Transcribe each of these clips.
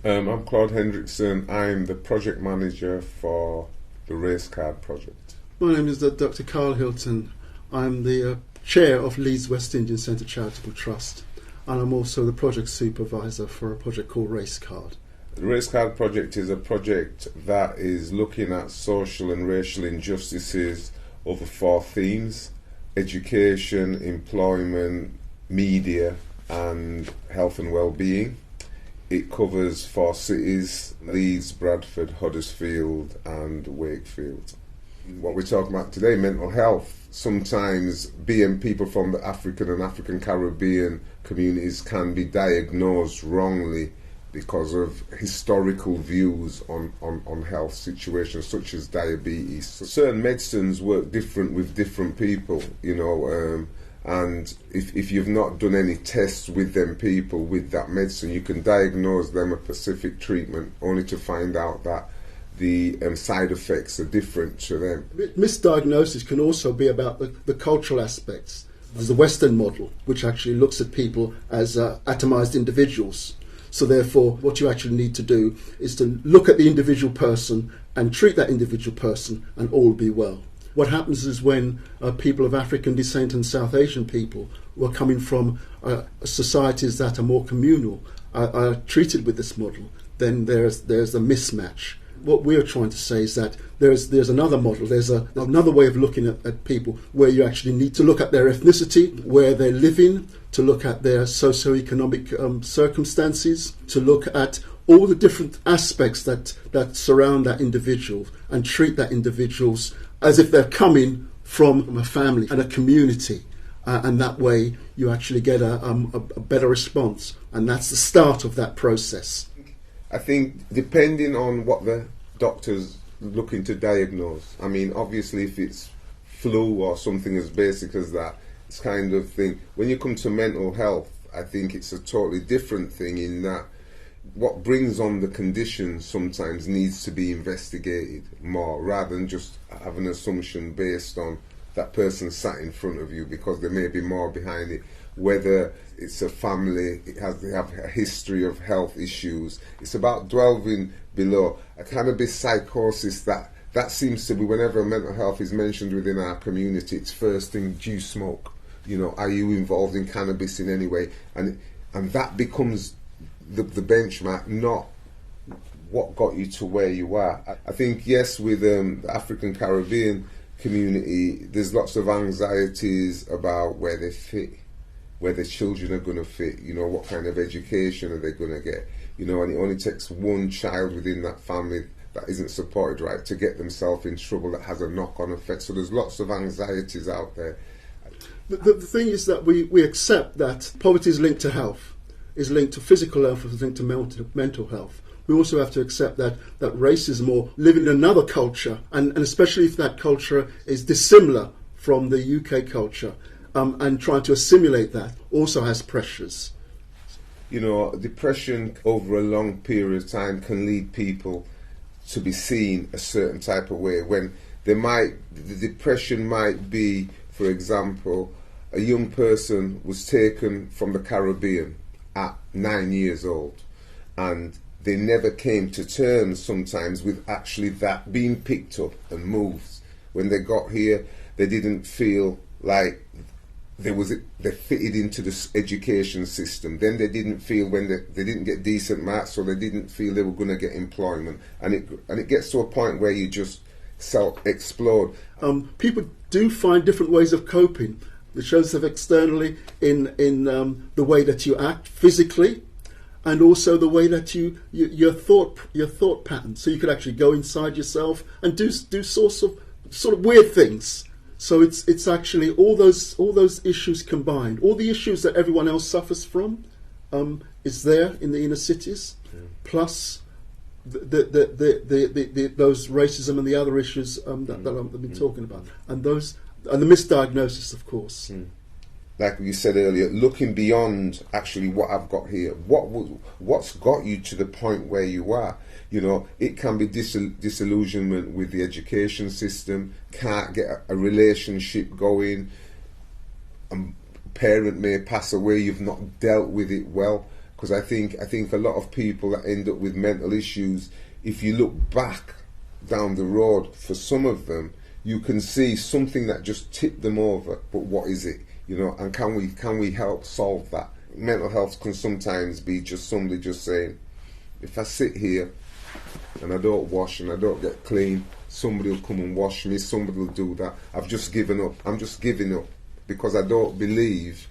I'm Claude Hendrickson. I'm the project manager for the Race Card project. My name is Dr. Hylton. I'm the chair of Leeds West Indian Centre Charitable Trust, and I'm also the project supervisor for a project called Race Card. The Race Card project is a project that is looking at social and racial injustices over 4 themes: education, employment, media and health and well-being. It covers 4 cities: Leeds, Bradford, Huddersfield and Wakefield. What we're talking about today, mental health. Sometimes people from the African and African Caribbean communities can be diagnosed wrongly because of historical views on health situations such as diabetes. So certain medicines work different with different people, and if you've not done any tests with them people with that medicine, you can diagnose them a specific treatment only to find out that the side effects are different to them. Misdiagnosis can also be about the cultural aspects. There's the Western model, which actually looks at people as atomized individuals. So therefore, what you actually need to do is to look at the individual person and treat that individual person and all be well. What happens is when people of African descent and South Asian people who are coming from societies that are more communal are treated with this model, then there's a mismatch. What we're trying to say is that there's another model, there's another way of looking at people where you actually need to look at their ethnicity, where they're living, to look at their socio-economic circumstances, to look at all the different aspects that surround that individual and treat that individuals as if they're coming from a family and a community. And that way you actually get a better response. And that's the start of that process. I think depending on what the doctor's looking to diagnose, I mean, obviously if it's flu or something as basic as that, it's kind of thing. When you come to mental health, I think it's a totally different thing in that what brings on the condition sometimes needs to be investigated more rather than just have an assumption based on that person sat in front of you, because there may be more behind it. Whether it's a family, they have a history of health issues. It's about delving below. A cannabis psychosis, that seems to be, whenever mental health is mentioned within our community, it's first thing, do you smoke? Are you involved in cannabis in any way? And that becomes the benchmark, not what got you to where you are. I think, yes, with the African Caribbean community, there's lots of anxieties about where they fit, where their children are going to fit, what kind of education are they going to get, and it only takes one child within that family that isn't supported right to get themselves in trouble that has a knock-on effect. So there's lots of anxieties out there. The thing is that we accept that poverty is linked to health, is linked to physical health, is linked to mental health. We also have to accept that racism or living in another culture, and especially if that culture is dissimilar from the UK culture, and trying to assimilate that also has pressures. Depression over a long period of time can lead people to be seen a certain type of way, when the depression might be, for example, a young person was taken from the Caribbean at 9 years old, and they never came to terms sometimes with actually that being picked up and moved. When they got here, they didn't feel like they fitted into the education system. Then they didn't feel, when they didn't get decent marks, so they didn't feel they were going to get employment. And it gets to a point where you just self-explode. People do find different ways of coping. It shows up externally in the way that you act physically, and also the way that your thought pattern. So you could actually go inside yourself and do sort of weird things. So it's actually all those issues combined. All the issues that everyone else suffers from is there in the inner cities, plus those racism and the other issues that I've been talking about, and the misdiagnosis, of course. Like you said earlier, looking beyond actually what I've got here, what's got you to the point where you are. It can be disillusionment with the education system, can't get a relationship going, a parent may pass away, you've not dealt with it well, because I think a lot of people that end up with mental issues, if you look back down the road, for some of them, you can see something that just tipped them over. But what is it? You know, and can we help solve that? Mental health can sometimes be just somebody just saying, if I sit here and I don't wash and I don't get clean, somebody will come and wash me, somebody will do that. I've just given up. I'm just giving up because I don't believe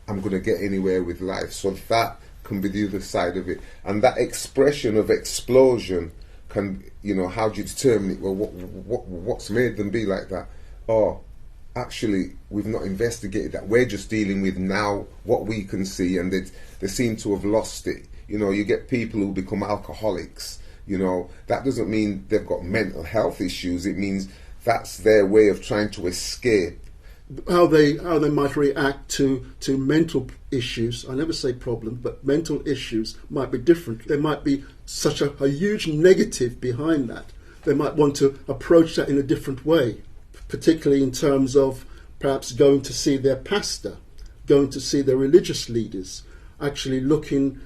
I'm going to get anywhere with life. So that can be the other side of it. And that expression of explosion can, you know, how do you determine it? Well, what's made them be like that? Oh, actually, we've not investigated that. We're just dealing with now what we can see, and they seem to have lost it. You know, you get people who become alcoholics. You know, that doesn't mean they've got mental health issues. It means that's their way of trying to escape. How they might react to mental issues, I never say problem, but mental issues might be different. There might be such a huge negative behind that. They might want to approach that in a different way, particularly in terms of perhaps going to see their pastor, going to see their religious leaders, actually looking,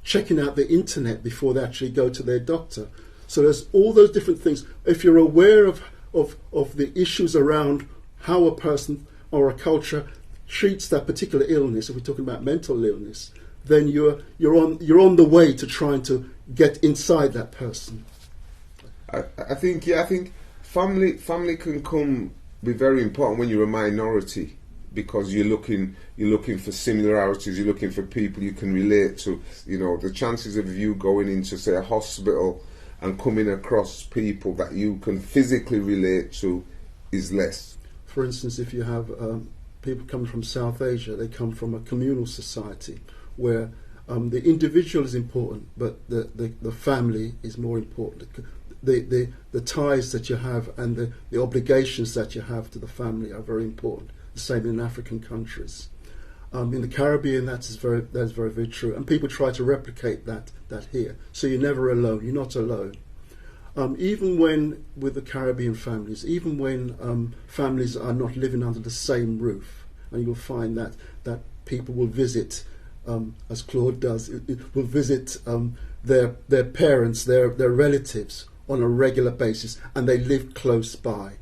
checking out the internet before they actually go to their doctor. So there's all those different things. If you're aware of the issues around how a person or a culture treats that particular illness, if we're talking about mental illness, then you're on the way to trying to get inside that person. I think family can be very important when you're a minority, because you're looking for similarities, you're looking for people you can relate to. You know, the chances of you going into, say, a hospital and coming across people that you can physically relate to is less. For instance, if you have people coming from South Asia, they come from a communal society where the individual is important, but the family is more important. The ties that you have and the obligations that you have to the family are very important. The same in African countries. In the Caribbean, that's very, very true. And people try to replicate that here. So you're never alone. You're not alone. Even when, with the Caribbean families, even when families are not living under the same roof, and you'll find that people will visit, as Claude does, will visit their parents, their relatives on a regular basis, and they live close by.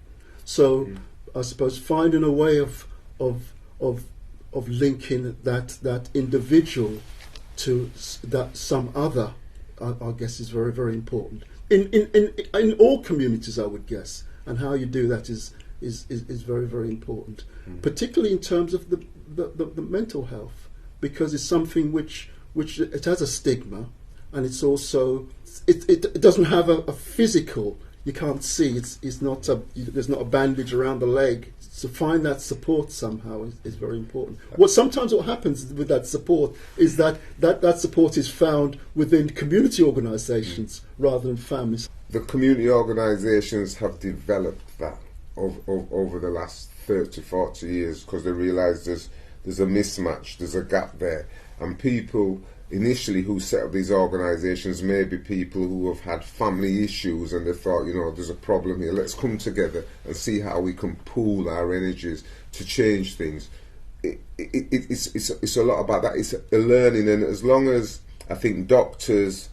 So I suppose finding a way of linking that individual to that some other, I guess, is very, very important. In all communities, I would guess, and how you do that is very, very important, particularly in terms of the mental health, because it's something which it has a stigma, and it's also it doesn't have a physical. You can't see. It's not there's not a bandage around the leg. To find that support somehow is very important. Sometimes what happens with that support is that support is found within community organisations rather than families. The community organisations have developed that over the last 30, 40 years, because they realise there's a mismatch, there's a gap there, and people initially who set up these organisations may be people who have had family issues, and they thought, you know, there's a problem here, let's come together and see how we can pool our energies to change things. It's a lot about that. It's a learning, and as long as I think doctors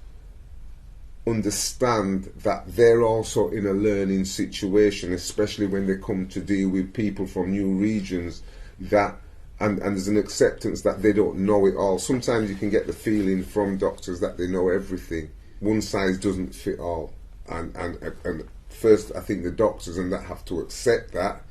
understand that they're also in a learning situation, especially when they come to deal with people from new regions, that and there's an acceptance that they don't know it all. Sometimes you can get the feeling from doctors that they know everything. One size doesn't fit all, and first I think the doctors and that have to accept that,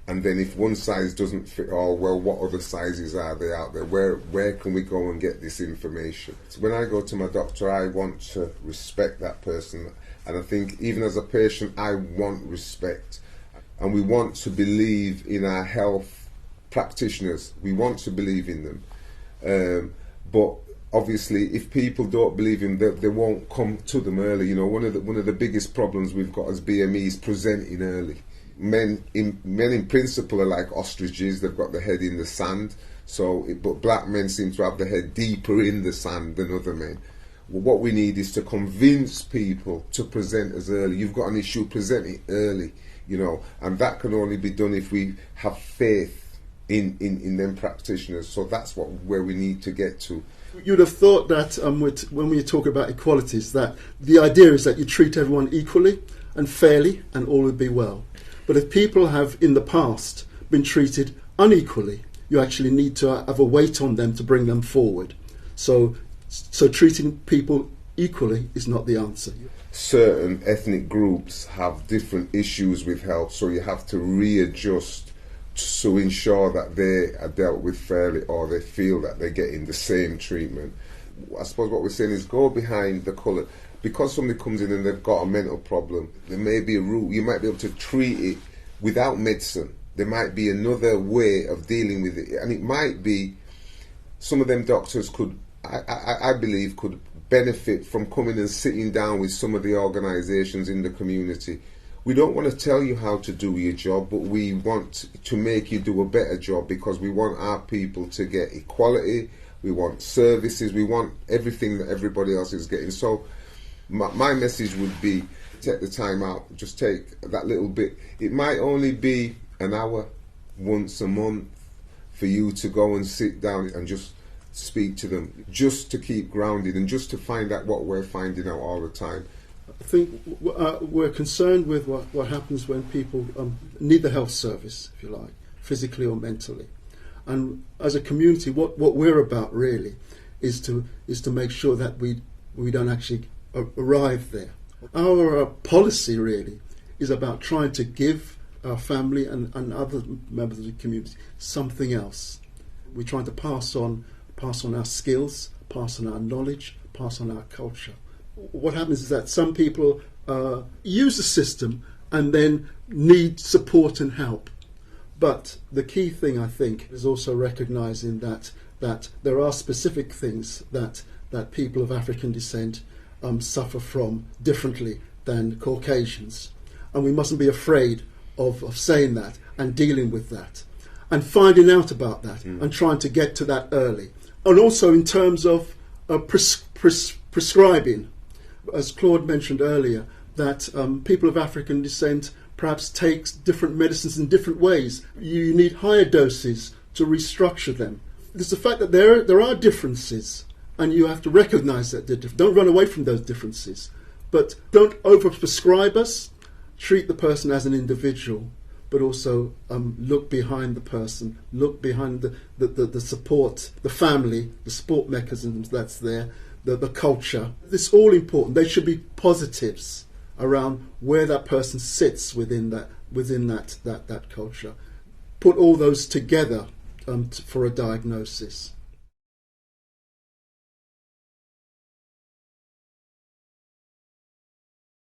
and then if one size doesn't fit all, well, what other sizes are there out there? Where can we go and get this information? So when I go to my doctor, I want to respect that person, and I think even as a patient, I want respect, and we want to believe in our health practitioners. We want to believe in them, but obviously if people don't believe in them, they won't come to them early. You know, one of the biggest problems we've got as BMEs presenting early. Men in principle are like ostriches, they've got the head in the sand, but black men seem to have the head deeper in the sand than other men. Well, what we need is to convince people to present as early. You've got an issue, present it early, you know, and that can only be done if we have faith in them practitioners. So that's where we need to get to. You'd have thought that when we talk about equalities, that the idea is that you treat everyone equally and fairly and all would be well. But if people have in the past been treated unequally, you actually need to have a weight on them to bring them forward. So treating people equally is not the answer. Certain ethnic groups have different issues with health, so you have to readjust to ensure that they are dealt with fairly, or they feel that they're getting the same treatment. I suppose what we're saying is go behind the colour. Because somebody comes in and they've got a mental problem, there may be a route. You might be able to treat it without medicine. There might be another way of dealing with it, and it might be some of them doctors could, I believe, could benefit from coming and sitting down with some of the organisations in the community. We don't want to tell you how to do your job, but we want to make you do a better job, because we want our people to get equality, we want services, we want everything that everybody else is getting. So my message would be, take the time out, just take that little bit. It might only be an hour once a month for you to go and sit down and just speak to them, just to keep grounded and just to find out what we're finding out all the time. I think we're concerned with what happens when people need the health service, if you like, physically or mentally. And as a community, what we're about really is to make sure that we don't actually arrive there. Our policy really is about trying to give our family and other members of the community something else. We're trying to pass on our skills, pass on our knowledge, pass on our culture. What happens is that some people use the system and then need support and help. But the key thing, I think, is also recognising that there are specific things that people of African descent suffer from differently than Caucasians. And we mustn't be afraid of saying that and dealing with that and finding out about that and trying to get to that early. And also in terms of prescribing, as Claude mentioned earlier, that people of African descent perhaps take different medicines in different ways. You need higher doses to restructure them. There's the fact that there are differences, and you have to recognise that they're different. Don't run away from those differences, but don't overprescribe us. Treat the person as an individual, but also look behind the person, look behind the support, the family, the support mechanisms that's there, the culture. It's all important. They should be positives around where that person sits within that culture. Put all those together for a diagnosis.